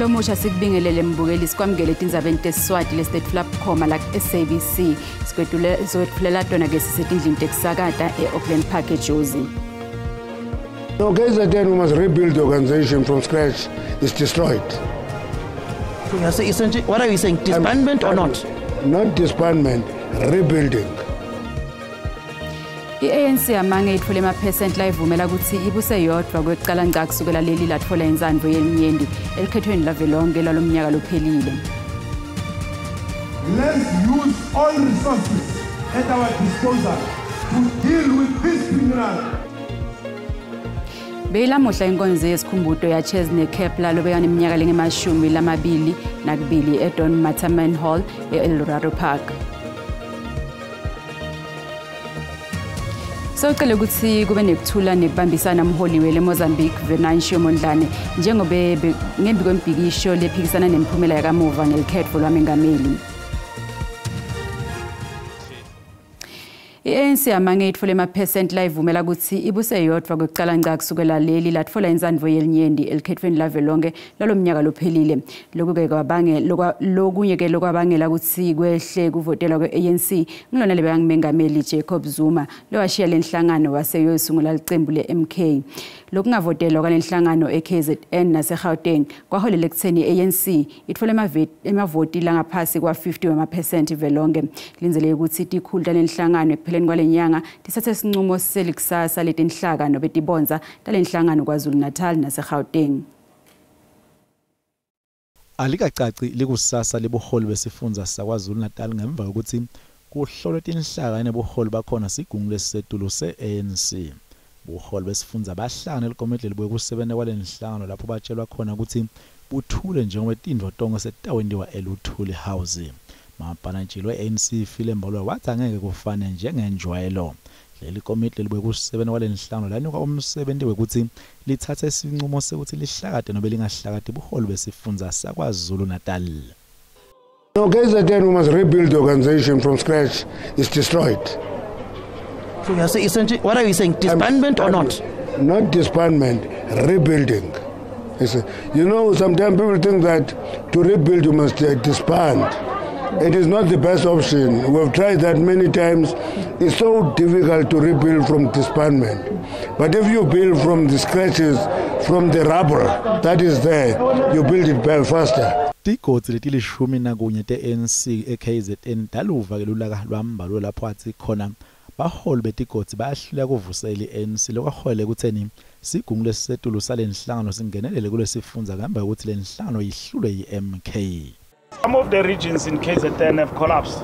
omusha sikubingelele mbukeli sikwamukele tindzabeni tesiswati lestate flap khoma la SABC sikwetfulela tona ke sisetindlini tekusakata eAuckland Park eJozi. No, KZN, we must rebuild the organization from scratch. It's destroyed. So you're saying, essentially, what are you saying? Disbandment or not? Not disbandment, rebuilding. I-ANC yamange itfule ama-percent la ivumela ukuthi ibuse yodwa kwekuqala ngqa kusukela leli latfola inzandvo yenyenti elikhethweni lavelonke lwalomnyaka lophelile. Let's use all resources at our disposal to deal with this criminal. Beyilamuhla inkonzo yesikhumbuto yaChesney Kepler lobeka neminyaka lengemashumi eDon Matterman Hall eEldoret Park. Socela ukuthi kube nekuthula nekubambisana umholi wele Mozambique Venancio Mondlane njengoba ngembi kwembhikisho lephikisana nemiphumela yakamuva ngelikhetho lwamengameli. I-ANC yamange itfule ama-percent la ivumela ukuthi ibuse yodwa kwekuqala ngqa kusukela leli latfola inzandvo yenyenti elikhethweni lavelonke lwalomnyaka lophelile. Lokunye ke lokwabangela ukuthi kwehle kuvotelwa kwe-ANC ngilona lebekangumengameli Jacob Zuma lowashiya lenhlangano waseyosungula licembu le-MK. Lokungavotelwa kwalenhlangano eKZN naseGauteng kwaholela ekutheni i-ANC itfole emavoti langaphasi kwa-50 wama-percent ivelonke. Linzeleke ukuthi itikhulu talenhlangano ekupheleni kwalenyanga tisathe isinqumo selikusasa letinhlaka betibonza talenhlangano KwaZulu-Natal naseGauteng. Alikacaci likusasa libuholi besifundza saKwaZulu-Natal ngemva kokuthi kuhlolwe tinhlaka nebuholi bakhona sigungu lesisetulu se-ANC. Buholi besifundza bahlangana elikomiti libuyekusebenta kwalenhlangano lapho batshelwa khona ukuthi buthule njengoba tindvo tonke setawentiwa eLuthuli House. Mabhanatshilo we-ANC Filembolwe wathi angeke kufane njengenjwayelo. Leli komiti libuyekusebenta kwalenhlangano lanika umsebenzi wekuthi lithathe isinqumo sekuthi lihlakade nobe lingahlakade buholi besifundza saKwaZulu-Natal. No, KZN, we must rebuild the organization from scratch. It's destroyed. So you're saying, essentially, what are you saying? Disbandment or not? Not disbandment, rebuilding. You know, sometimes people think that to rebuild you must disband. It is not the best option. We've tried that many times. It's so difficult to rebuild from disbandment. But if you build from the scratches, from the rubble that is there, you build it faster. Tikotsi letilishumi nakunye te-ANC e-KZN taluva ke lulaka lwambalwa lapho athi khona baholi betikotsi bayahlula kuvusela i-ANC lokwaholela ekutheni sigungu lesisetulu salenhlangano singenelele kulesifundza ngamba ukuthi lenhlangano yihlulwe yi-MK. Some of the regions in KZN have collapsed,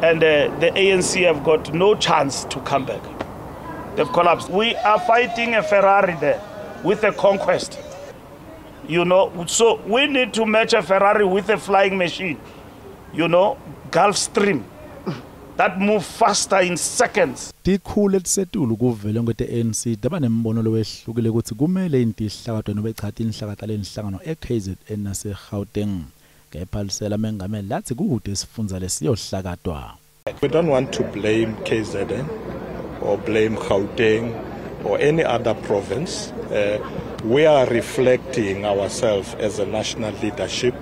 and the ANC have got no chance to come back. They've collapsed. We are fighting a Ferrari there with a conquest. You know, so we need to match a Ferrari with a flying machine. You know, Gulfstream that move faster in seconds. Tikhulu letisetulu kuvelonke te-ANC daba nembono lowehlukile ukuthi kumele intihlakade nobe cha tinhlakade lenhlangano eKZN naseGauteng. Kepha lisela mengameli lathi kude isifundza lesiyohlakadwa. We don't want to blame KZN or blame Gauteng or any other province. We are reflecting ourselves as a national leadership.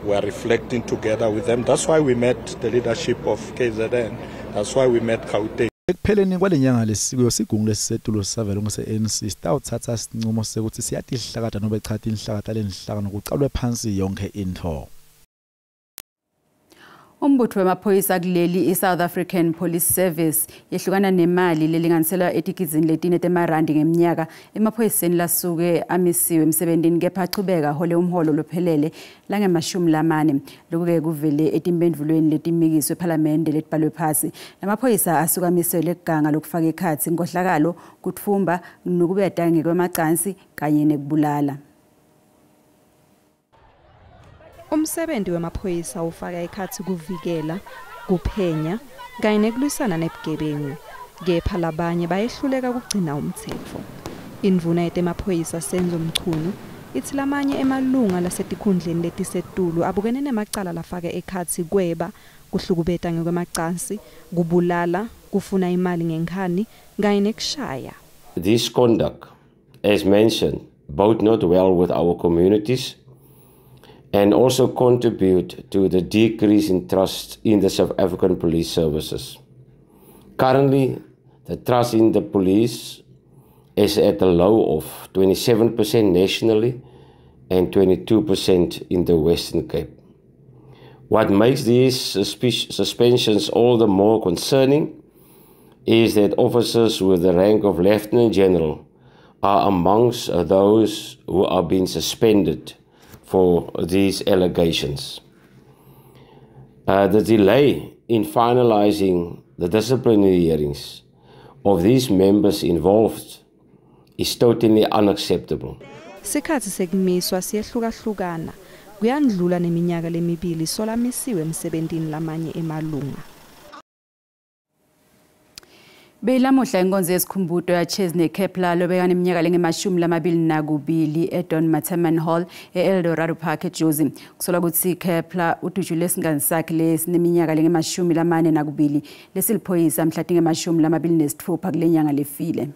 We are reflecting together with them. That's why we met the leadership of KZN. That's why we met Gauteng. Ekupheleni kwalenyanga lesiko sigungu lesisetulu savelonke se-ANC sitawuthatha isinqumo sekuthi siyatihlakada nobe cha tinhlakade lenhlangano kuqalwe phansi yonke into. Umbutho wemaphoyisa kuleli iSouth African Police Service yehlukana nemali lelinganiselwa etikizini letine temarandi ngeminyaka emaphoyiseni lasuke amisiwe emsebentini kepha achubeka hole umholo lophelele lange-40. Lokuke kuvele etimphendvulweni letimikiswe ePhalamende letibhalwe phasi. Namaphoyisa asuka amisele eganga lokufaka ekhatsi inkohlakalo kuthumba nokubeda ngekwemacansi kanye nekubulala. Umsebenzi wemaphoyisa ufaka ekhathi kuvikela, kuphenya, kanye nekulwisana nebugebengu. Kepha labanye bayehluleka kugcina umthetho. Indvuna yetemaphoyisa Senzo Mchunu ithi lamanye emalunga lasetikhundleni letisetulu abukene nemacala lafaka ekhathi kweba, kuhlukubeta ngekwemacansi, kubulala, kufuna imali ngenkani, kanye nekushaya. This conduct, as mentioned bode not well with our communities and also contribute to the decrease in trust in the South African police services. Currently, the trust in the police is at a low of 27% nationally and 22% in the Western Cape. What makes these suspensions all the more concerning is that officers with the rank of Lieutenant General are amongst those who are being suspended for these allegations. The delay in finalizing the disciplinary hearings of these members involved is totally unacceptable. Sikhathi sekumiswa siyehlukahlukana kuyandlula neminyaka lemibili solamisiwe emsebentini lamanye emalunga. Belamuhla inkonzo yesikhumbuzo yaChesney Kepler lobekana iminyaka lenge-22 eDon Mattaman Hall eEldorado Park eJozi. Kusolwa ukuthi Kepler udutshule isingane sakhe lesineminyaka lenge-42 lesiliphoyisa mhla tinge-26 kule nyanga lefile.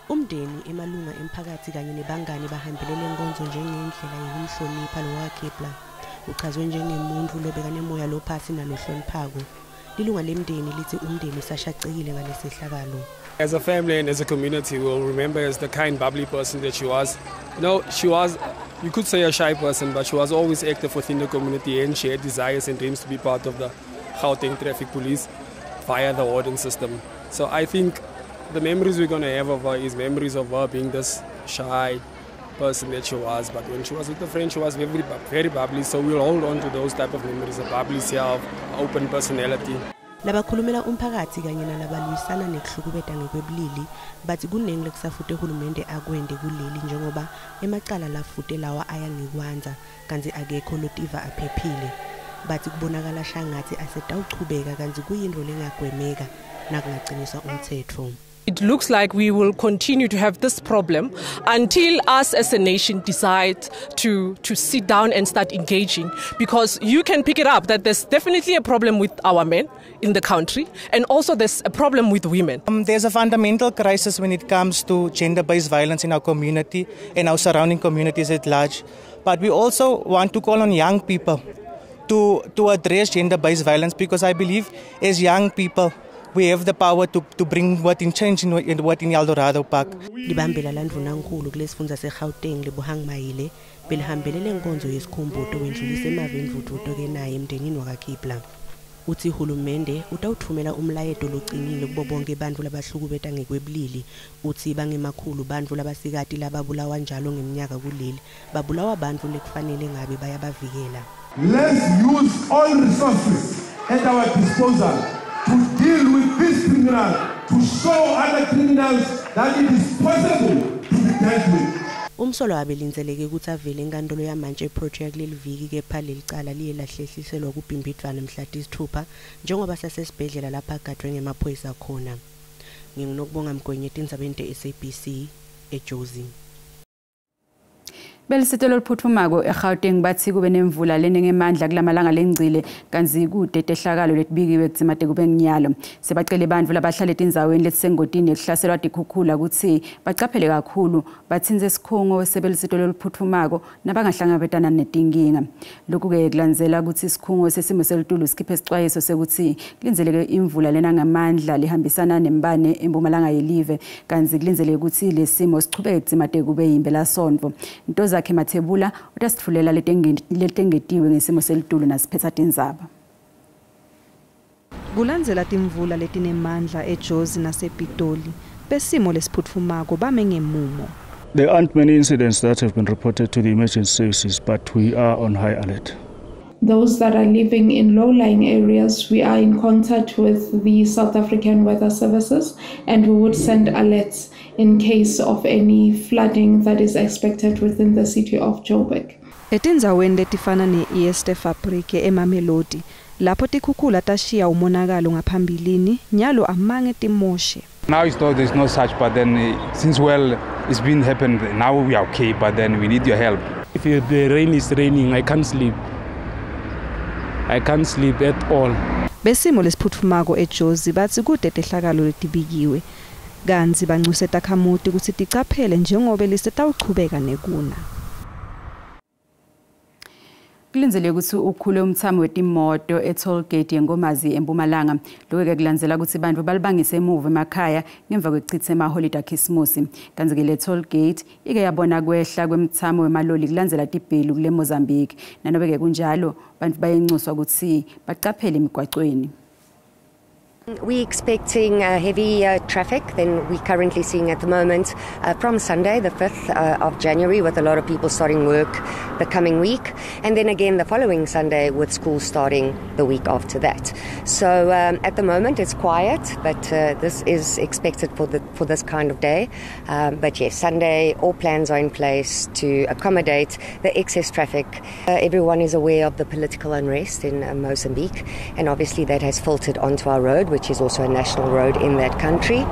Umndeni emalunga emphakathi kanye nebangani bahambele lenkonzo njengendlela yokumhlonipha lo waKepler. Uchazwe njengemuntu lobekana emoya lophasi nalohloniphako. Lilunga lemndeni lithi umndeni usashacekile ngalesehlakalo. As a family and as a community, we'll remember as the kind, bubbly person that she was. No, she was, you could say a shy person, but she was always active within the community and she had desires and dreams to be part of the Gauteng Traffic Police via the warden system. So I think the memories we're going to have of her is memories of her being this shy person that she was, but when she was with a friend, she was very bubbly, so we'll hold on to those type of memories, a bubbly self, open personality. Labakhulumela umphakathi kanye nalabalwisana nekuhlukubeda ngekwebulili bathi kunengi lekusafute uhulumende akwende kuleli njengoba emacala lafute lawa aya ngekwanza kanti akekho lotiva aphephile bathi kubonakala hlangathi asetawuchubeka kanti kuyinto lengagwemeka nakungaqiniswa umthetho. It looks like we will continue to have this problem until us as a nation decide to sit down and start engaging, because you can pick it up that there's definitely a problem with our men in the country and also there's a problem with women. There's a fundamental crisis when it comes to gender-based violence in our community and our surrounding communities at large. But we also want to call on young people to address gender-based violence, because I believe as young people we have the power to bring what in change in what in Eldorado Park. Libambela landvuna nkulu kulesifundza seGauteng libuhang mayile belihambele lenkonzo yesikhumbuzo wendlulise emaveni vuduto ke naye emndenini wakaKepler. Uthi uhulumende utawuthumela umlayeto locinile kubo bonke bantfu labahlukubeta ngekwebulili. Uthi bangemakhulu bantfu labasikati lababulawa njalo ngeminyaka kuleli babulawa bantfu lekufanele ngabe bayabavikela. Let's use all resources at our disposal to deal with this criminal, to show other criminals that it is possible to be dealt with. Umsolo abelinzeleke ukuthi avele enkantolo yamanje project leliviki kepha lelicala liye lahlehliselwa kubhimbidvana mhla tisithupha njengoba sasesibhedlela lapha agadwe ngemaphoyisa khona. Nginokubonga Mgwenyeti indzabeni SABC eJozi. Belisitelo liphuthumako eGauteng bathi kube nemvula lenengemandla kulamalanga lengcile kanzi kude tehlakalo letibikiwe kudzimade kube nginyalo. Sebacele bantfu labahlala etindzaweni letisengodini ekuhlaselwa tikhukhula kutsi bacaphele kakhulu batsinze isikhungo sebelisitelo liphuthumako nabangahlangabetana netinkinga. Lokhu ke kulandzela kutsi isikhungo sesimo selitulu sikhiphe isixwayiso sekuthi kulinzeleke imvula lena ngamandla lihambisana nembane empumalanga yelive kanzi kulinzeleke ukuthi lesimo sichubeke kudzimade kube yimpelasonto. Zakhe Mathebula utasitfulela letengetiwe ngesimo selitulu nasiphetha tindzaba. Kulandzela timvula letinemandla eJozi nasePitoli besimo lesiphutfumako bame ngemumo. There aren't many incidents that have been reported to the emergency services, but we are on high alert. Those that are living in low-lying areas, we are in contact with the South African Weather Services and we would send alerts in case of any flooding that is expected within the city of Joburg. Etindzaweni letifana ne-Easter Fabric eMamelodi, lapho tikhukhula tashiya umonakalo ngaphambilini, nyalo amange timoshe. Now there's no such, but then since it's been happened, now we are okay, but then we need your help. If the rain is raining, I can't sleep. I can't sleep at all. Besimo lesiphuthumako eJozi bathi kude tehlakalo letibikiwe. Kanzi bancuse takhamuti ukuthi ticaphele njengoba lisetawuchubeka nekuna. Kulinzele ukuthi ukhule umthamo wetimoto e-toll gate yengomazi eMpumalanga. Lokho-ke kulandzela ukuthi abantu balibangise emuva emakhaya ngemva kwekuchitha emaholide akhisimusi. Kanti-ke le toll gate ike yabona kwehla kwemthamo wemaloli kulandzela tibhelu kule Mozambique. Nanobe-ke kunjalo abantu bayencuswa ukuthi bacaphele emigwacweni. We're expecting heavy traffic than we're currently seeing at the moment from Sunday, the 5th of January, with a lot of people starting work the coming week. And then again the following Sunday with school starting the week after that. So at the moment it's quiet, but this is expected for this kind of day. But yes, Sunday, all plans are in place to accommodate the excess traffic. Everyone is aware of the political unrest in Mozambique, and obviously that has filtered onto our road, which is also a national road in that country.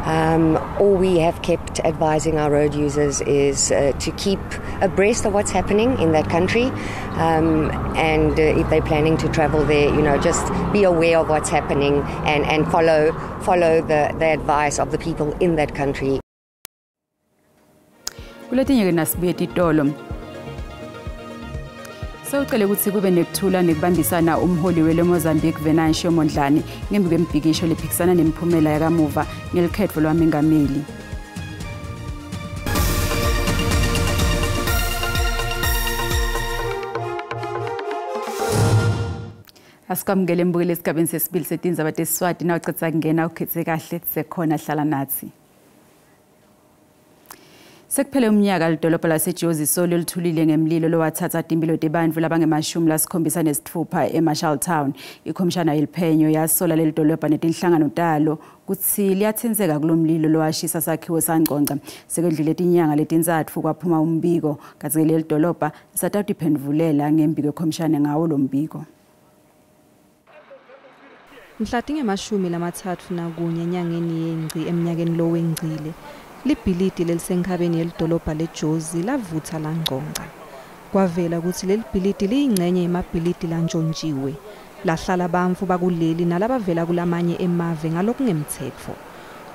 All we have kept advising our road users is to keep abreast of what's happening in that country, and if they're planning to travel there, just be aware of what's happening and follow the advice of the people in that country. Sawucela ukuthi kube nekuthula nekubambisana umholi wele Mozambique Venancio Mondlane ngembi kwembhikisho lephikisana nemiphumela yakamuva ngelikhetho lwamengameli. Asikamukele mbukele esigabeni sesibili setindzaba tesiswati na ucetha kungena ukhethe kahle sekhona hlala nathi. Sekuphele umnyaka lidolobha laseJozi solo lithulile ngemlilo lowathatha impilo tebantu labangama-76 eMarshall Town. Ikhomishana yeliphenyo yasola leli dolobha netinhlangano talo kuthi liyathinzeka kulomlilo lowashisa sakhiwo sangqongqa. Sekwedlule itinyanga letintsatfu kwaphuma umbiko kazi leli dolobha lisatawutiphendvulela ngembi kwekhomishana ngawo lo mbiko. Mhla tinge-31 enyangeni yengci eminyakeni lo wengcile. Libhilidi lelisenkhabeni yelidolobha leJozi lavutha langqongqa. Kwavela ukuthi leli bhilidi liyingcenye yemabhilidi lantshontshiwe, lahlala bantfu bakuleli nalabavela kulamanye emave ngalokungemthetho.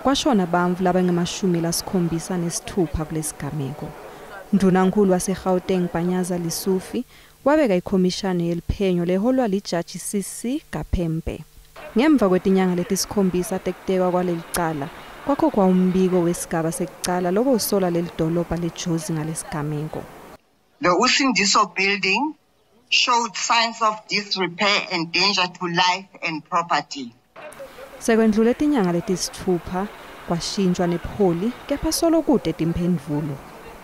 Kwashona bantfu labangama-76 kulesigameko. Ndunankulu waseGauteng Panyaza Lisufi wabeka ikhomishana yeliphenyo leholwa lijaji CC Kapempe. Ngemva kwetinyanga letisikhombisa tekutekwa kwaleli cala, kwakho kwa umbiko wesigaba sekucala lobo usola leli dolobha leJozi ngalesigameko. The Usindiso building showed signs of disrepair and danger to life and property. Sekwendlule tinyanga letisithupha kwashintshwa nepholi kepha solo kude timphendvulo.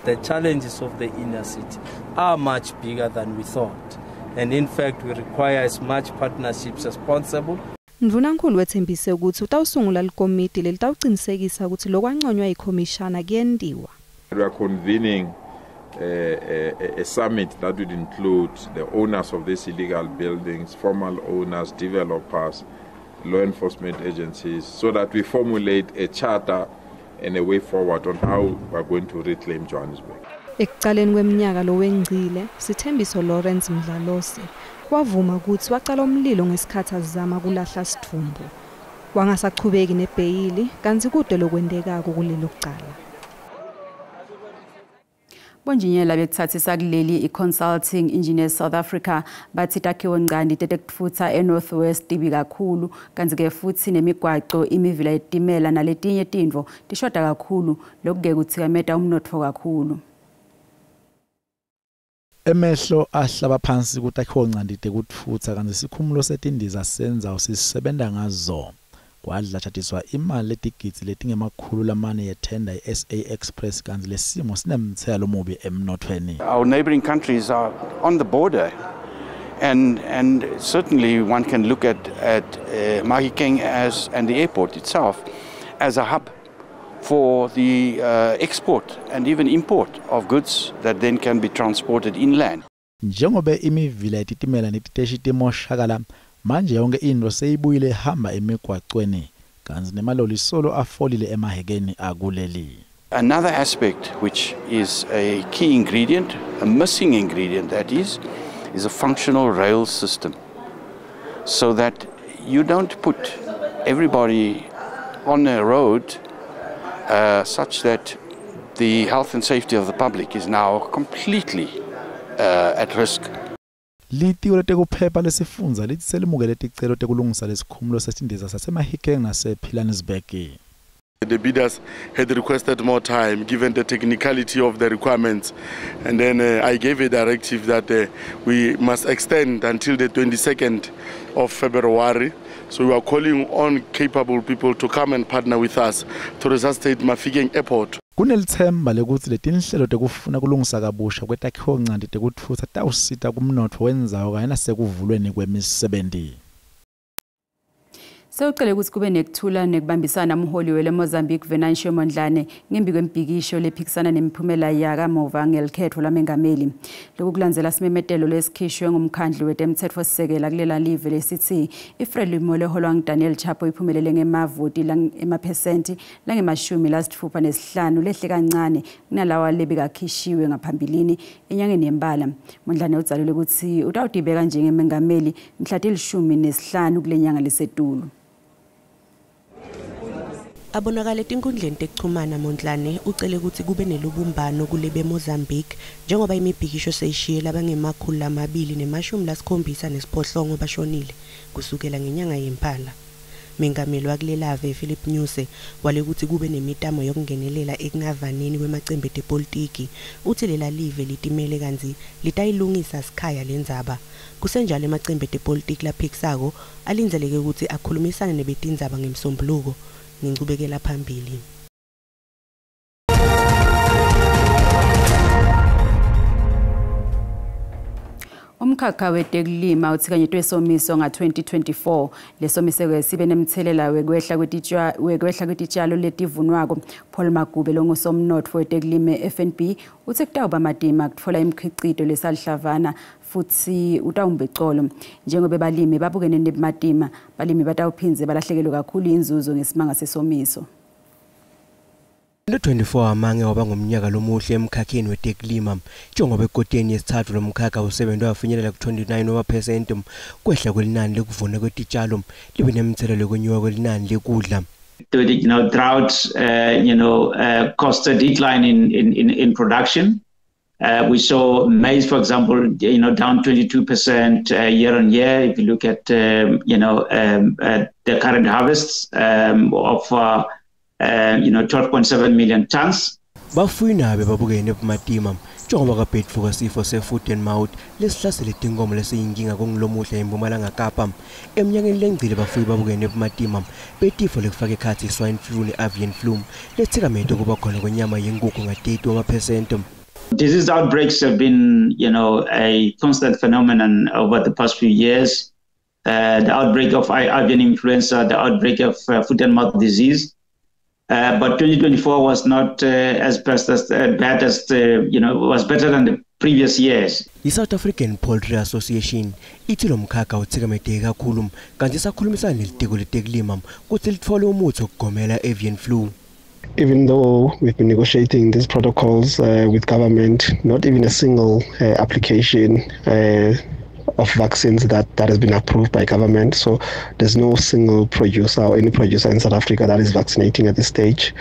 The challenges of the inner city are much bigger than we thought, and in fact we require as much partnerships as possible. Ndunankulu wethembise ukuthi utawusungula likomiti lelitawuqinisekisa ukuthi lokwanconywa ikhomishana kuyendiwa. We are convening a summit that would include the owners of these illegal buildings, formal owners, developers, law enforcement agencies, so that we formulate a charter and a way forward on how we are going to reclaim Johannesburg. Ekuqaleni kweminyaka lo wengcile, Sithembiso Lawrence Mdlalose wavuma ukuthi waqala umlilo ngesikhathi azama kulahla sithumbu. Wangasachubeki nebheyili kanti kude lokwendekako kulelo kucala. Bonjinyela bekuthathisa kuleli i-Consulting Engineers South Africa bathi takhiwo ngqandi tetekufutha eNorthwest ibi kakhulu kanti ke futhi nemigwaqo imivila yetimela naletinye tindvo tishoda kakhulu lokugeke uthikameta umnotfo kakhulu. Emehlo ahlaba phansi kutakhiwo ngqandite kutfutha kanti sikhumulo setindiza senza usisebenta ngazo. Kwadlatshatiswa imali letigitsi letingemakhulu lamane yethenda iSA Express kanti lesimo sinemthelo omubi emnothweni. Our neighboring countries are on the border, and certainly one can look at Mahikeng and the airport itself as a hub for the export and even import of goods that then can be transported inland. Njengobe imivila yetitimela netiteshi timoshakala manje yonke into seyibuyile hamba emigwaqweni kanti nemaloli solo afolile emahekeni akuleli. Another aspect which is a key ingredient, a missing ingredient that is a functional rail system, so that you don't put everybody on a road such that the health and safety of the public is now completely at risk. Litiko letekuphepha lesifundza lithi selimukele ticelo tekulungisa lesikhumulo sesindiza saseMahikeng nasePilanesberg. The bidders had requested more time given the technicality of the requirements, and then I gave a directive that we must extend until the 22nd of February. So we are calling on capable people to come and partner with us to resuscitate Mafikeng Airport. Kunelithemba lekuthi letinhlelo tekufuna kulungisa kabusha kwetakhiwo ncane tekutfutsa tawusita kumnotfo wendzawo kanye nasekuvulweni kwemisebenzi. Sewucela ukuthi kube nekuthula nekubambisana umholi weMozambique Venancio Mondlane ngembi kwempikisho lephikisana nemiphumela yakamuva ngelikhetho lamengameli. Lokhu kulandzela simemetelo lesikhishwe ngumkhandlu wetemtsetfosisekela kulela live lesithi iFrelimo leholwa nguDaniel Chapo iphumelele ngemavoti emaphesenti lange-65 lehle kancane kunalawa lebekakhishiwe ngaphambilini enyangeni yembala. Mondlane udzalelwe ukuthi utawudibeka njengemengameli mhla ti-15 kulenyanga lesetulu. Abonakala etinkundleni tekuchumana Mondlane ucele ukuthi kube nelubumbano kule beMozambique njengoba imibhikisho seyishiyela abangema278 bashonile kusukela ngenyanga yempala. Mengameli wakulelave Philip Nyuse wale ukuthi kube nemitamo yokungenelela ekungavanini kwemacembe epolitiki uthi lela live litimele kanzi litayilungisa sikhaya lendzaba. Kusenjalo emacembe epolitiki laphikisako alinzeleke ukuthi akhulumisane nebetindzaba ngemsombuluko ngincubekela phambili. Umkhakha wetekulima uthikanyetwe somiso nga-2024 lesomiseko sibe nemthelela wekwehla kwetitshalo letivunwako. Paul Magube longusomnotfo wetekulima eFNB uthi kutawuba madima kutfola imkhicito lesalhlavana futhi utawumbecolo njengoba balimi babukene nemadima balimi batawuphinze balahlekelwe kakhulu inzuzo ngesimanga sesomiso. Lo 24 amange waba ngomnyaka lomuhle emkhakheni wetekulima njengoba ekoteni yesithathu lomkhakha usebenza wafinyelela ku29% kwehla kwelinani lekuvuna kwetitshalo libe nemthelelo kwenyuka kwelinani lekudla. Drought caused a decline in production. We saw maize, for example, down 22% year on year. If you look at the current harvests of 12.7 million tons. Bafuyinabe babukene ebumatima njengoba kabhedvuka sifo se-foot and mouth lesihlasele tinkomo lesiyinkinga kongilomuhle eMpumalanga Kapa. Eminyakeni lengcile bafuyi babukene ebumatima betifo lekufaka ekhathi swine flu ne-avian flu lethikamete kuba khona kwenyama yenkukhu nga-30%. Disease outbreaks have been, a constant phenomenon over the past few years. The outbreak of avian influenza, the outbreak of foot and mouth disease. But 2024 was not as bad as was better than the previous years. The South African Poultry Association ithi lo mkhakha uthikamete kakhulu kanti sakhulumisana nelitiko letekulima kuthi litfole umuthi okugomela avian flu. Even though we've been negotiating these protocols with government, not even a single application of vaccines that has been approved by government. So there's no single producer or any producer in South Africa that is vaccinating at this stage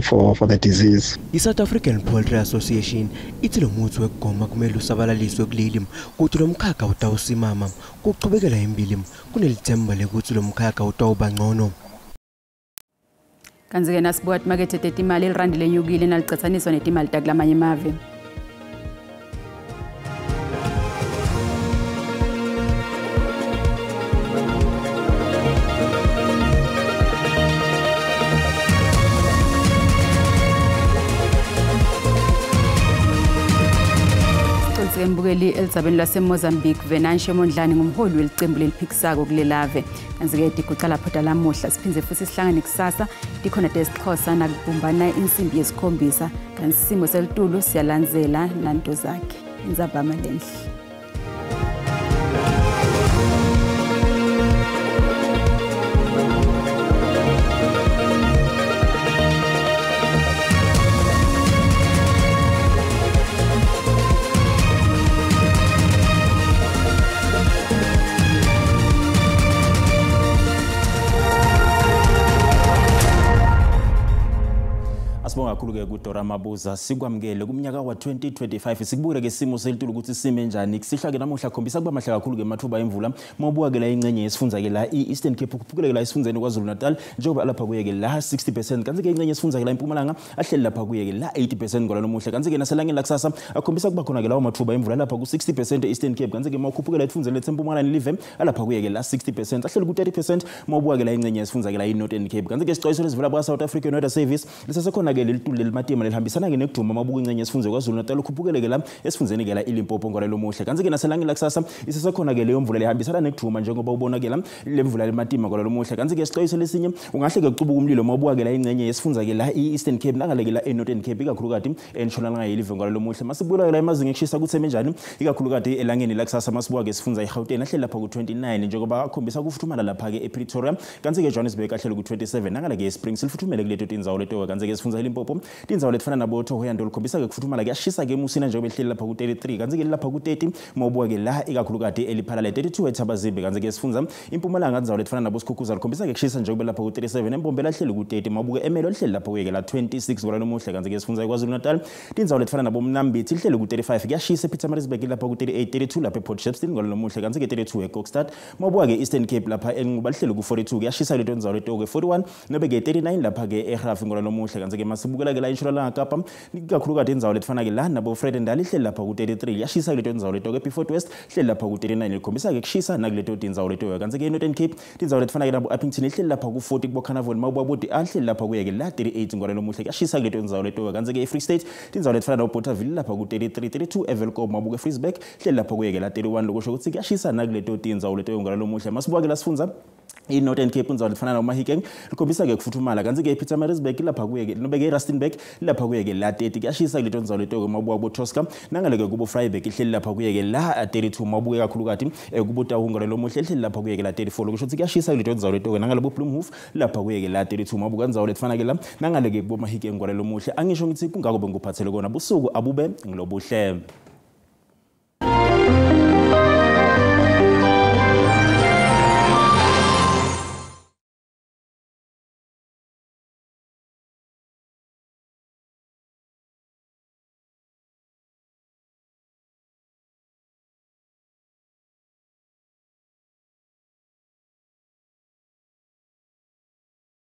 for the disease. The South African Poultry Association ithi lo muthi wekugoma kumele usabalaliswe kuleli kuthi lo mkhakha utawusimama kuqhubekela impilo kunelithemba lekuthi lo mkhakha utawuba ngcono. Kanzi-ke nasibuka timakethe tetimali ilirandi lenyukile nalicathaniswa netimali takulamanye emave. Mbukeli elizabeni laseMozambique Venancio Mondlane ngumholi welicembu leliphikisako kulelave. Kanzi-ke tigucala phota lamuhla siphinze futhi sihlangane kusasa tikhona tesixhosa nakubumbana insimbi yesikhombisa kanti isimo selitulu siyalandzela nanto zakhe. Indzabama lenhle. kakhulu ke kuDora Mabuza sikwamukele kumnyaka wa2025 sikubukele ke simo selitulu ukuthi sime njani sihlake namuhla khombisa kuba mahle kakhulu ke mathuba emvula mobuka ke la ingcenye esifundza ke la iEastern Cape kuphukule ke la isifundeni kwaZulu Natal njengoba lapha kuye ke la 60% kanti ke ingcenye esifundza ke la eMpumalanga ahleli lapha kuye ke la 80% ngolalo muhle kanti ke naselangeni lakusasa akhombisa kuba khona ke lawo mathuba emvula lapha ku 60% eEastern Cape kanti ke mawukhuphukela isifundeni leTempumalanga live alapha kuye ke la 60% ahleli ku 30% mobuka ke la ingcenye esifundza ke la iNorthern Cape kanti ke isixwayiso lesivela kwa South African Weather Service lisesekhona ke lelitulu lelimatima lelihambisana ke nekuduma mabuka ingcenye esifundze kwaZulu Natal ukhuphukele ke la esifundeni ke la iLimpopo ngolalo muhle kanti ke naselangeni lakusasa isesekhona ke leyo mvula lehambisana nekuduma njengoba ubona ke la lemvula lematima ngolalo muhle kanti ke isixwayiso lesinye ungahle ke kucubuka umlilo mabuka ke la ingcenye esifundza ke la iEastern Cape nangale ke la eNorthern Cape ikakhulukati eNtshonalanga yelive ngolalo muhle masibuka ke la emazinga ekushisa kutheme njani ikakhulukati elangeni lakusasa masibuka ke sifundza iGauteng ahle lapha ku 29 njengoba akhombisa kufuthumala lapha ke ePretoria kanti ke Johannesburg ahle ku 27 nangale ke eSprings sifuthumele kuleto tindzawo leto kanti ke sifundza eLimpopo tindzawo letfana nabo Thohoyandolo likhombisa ke kufuthumala kuyashisa ke eMusina njengoba ehleli lapha ku 33 kanti ke lapha ku 30 mobuka ke la ikakhulukati eliphala le 32 eThabazimbi kanti ke sifundza iMpumalanga indzawo letfana nabo Sikhukhuza likhombisa ke kushisa njengoba lapha ku 37 eMpombela ahleli ku 30 mabuka eMelo lihleli lapha kuye ke la 26 ngolalo muhle kanti ke sifundza kwaZulu Natal tindzawo letfana nabo Mnambithi lihleli ku 35 kuyashisa ePietermaritzburg lapha ku 38 32 lapha ePortshepstone ngolalo muhle kanti ke 32 eKokstad mobuka ke Eastern Cape lapha enquba lihleli ku 42 kuyashisa leto indzawo leto ke 41 nobe ke 39 lapha ke eGraaf ngolalo muhle kanti ke masibukela ke la eNtshonalanga Kapa ikakhulukati indzawo letfana ke la nabo Vredendal lihleli lapha ku 33 yashisa leto indzawo leto ke Beaufort West lihleli lapha ku 39 likhombisa ke kushisa nakuleto indzawo leto kanti ke eNorthern Cape indzawo letfana ke nabo Upington lihleli lapha ku 40 kubo Carnival mabuka bodi ahleli lapha kuye ke la 38 ngolalo muhle kuyashisa leto indzawo leto kanti ke eFree State indzawo letfana nabo Bothaville lapha ku 33 32 Evelco mabuka eFreesburg lihleli lapha kuye ke la 31 lokusho ukuthi kuyashisa nakuleto indzawo leto ngolalo muhle masibuka ke la sifundza iNorthern Cape indzawo lefana noMahikeng likhombisa ke kufuthumala kanti ke ePietermaritzburg lapha kuye ke nobe ke eRustenburg lapha kuye ke la 30 kuyashisa kuleto indzawo leto mabuka boTosca nangale ke kubo Vryburg ihleli lapha kuye ke la 32 mabuka kakhulukati kubo Tahungwa lo muhle ihleli lapha kuye ke la 34 lokusho ukuthi kuyashisa kuleto indzawo leto nangale bo Bloemhof lapha kuye ke la 32 mabuka indzawo lefana ke la nangale ke kubo Mahikeng ngwalo muhle angisho ngithi kungako bengikuphathele kona busuku abube ngilobuhle